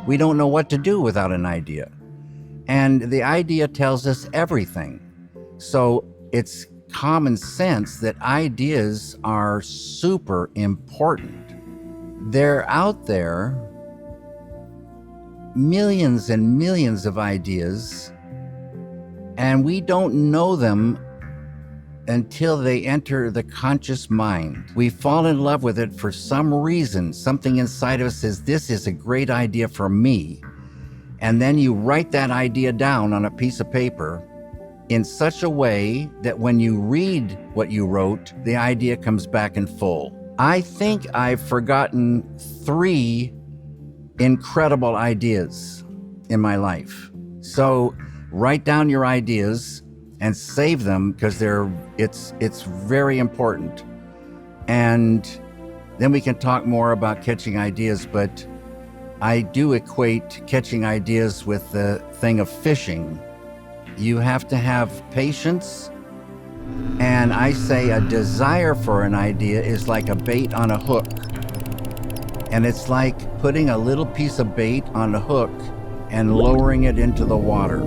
We don't know what to do without an idea. And the idea tells us everything. So it's common sense that ideas are super important. They're out there, millions and millions of ideas, and we don't know them until they enter the conscious mind. We fall in love with it for some reason. Something inside of us says, this is a great idea for me. And then you write that idea down on a piece of paper in such a way that when you read what you wrote, the idea comes back in full. I think I've forgotten 3 incredible ideas in my life. So write down your ideas and save them, because it's very important. And then we can talk more about catching ideas, but I do equate catching ideas with the thing of fishing. You have to have patience, and I say a desire for an idea is like a bait on a hook. And it's like putting a little piece of bait on a hook and lowering it into the water.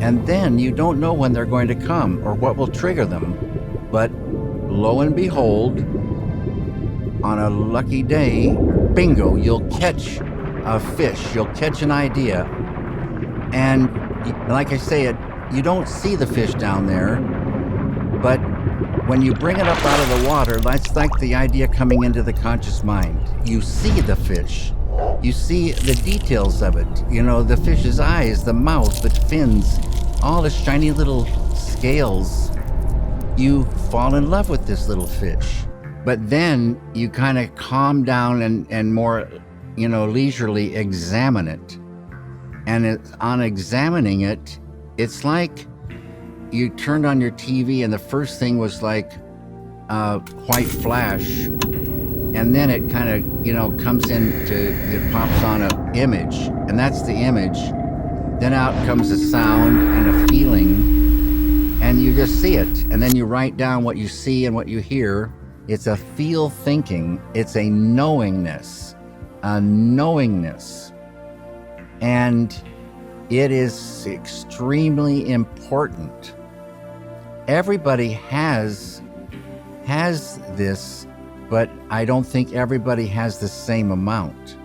And then you don't know when they're going to come or what will trigger them. But lo and behold, on a lucky day, bingo, you'll catch a fish, you'll catch an idea. And like I say, you don't see the fish down there, but when you bring it up out of the water, that's like the idea coming into the conscious mind. You see the fish. You see the details of it. You know, the fish's eyes, the mouth, the fins, all the shiny little scales. You fall in love with this little fish. But then you kind of calm down and more, leisurely examine it. And on examining it, it's like you turned on your TV and the first thing was like a white flash. And then it kind of, comes it pops on an image, and that's the image. Then out comes a sound and a feeling, and you just see it. And then you write down what you see and what you hear. It's a feel thinking. It's a knowingness. And it is extremely important. Everybody has this, but I don't think everybody has the same amount.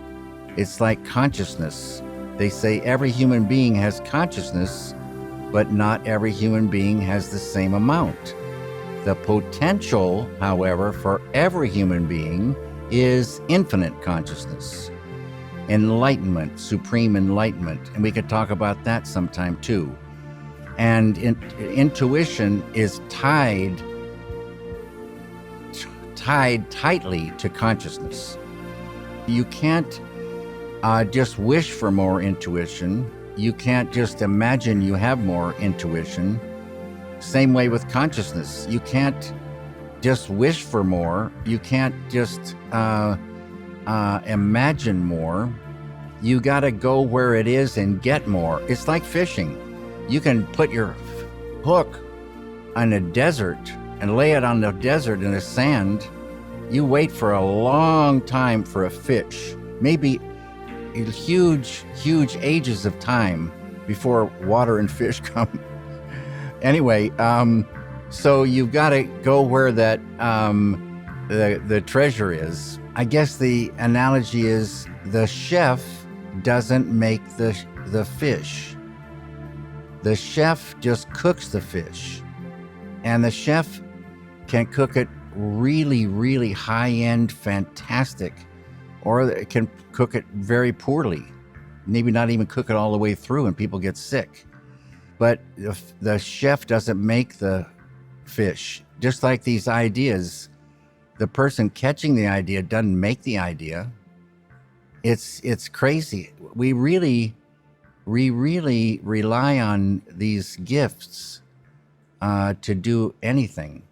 It's like consciousness. They say every human being has consciousness, but not every human being has the same amount. The potential, however, for every human being is infinite consciousness, enlightenment, supreme enlightenment. And we could talk about that sometime too. And intuition is tied tightly to consciousness. You can't just wish for more intuition. You can't just imagine you have more intuition. Same way with consciousness. You can't just wish for more. You can't just imagine more. You got to go where it is and get more. It's like fishing. You can put your hook on a desert and lay it on the desert in the sand. You wait for a long time for a fish, maybe huge ages of time before water and fish come. Anyway, so you've got to go where that the treasure is. I guess the analogy is the chef doesn't make the fish. The chef just cooks the fish, and the chef can cook it really, really high-end, fantastic, or it can cook it very poorly, maybe not even cook it all the way through, and people get sick. But the chef doesn't make the fish. Just like these ideas, the person catching the idea doesn't make the idea. It's crazy. We really rely on these gifts to do anything.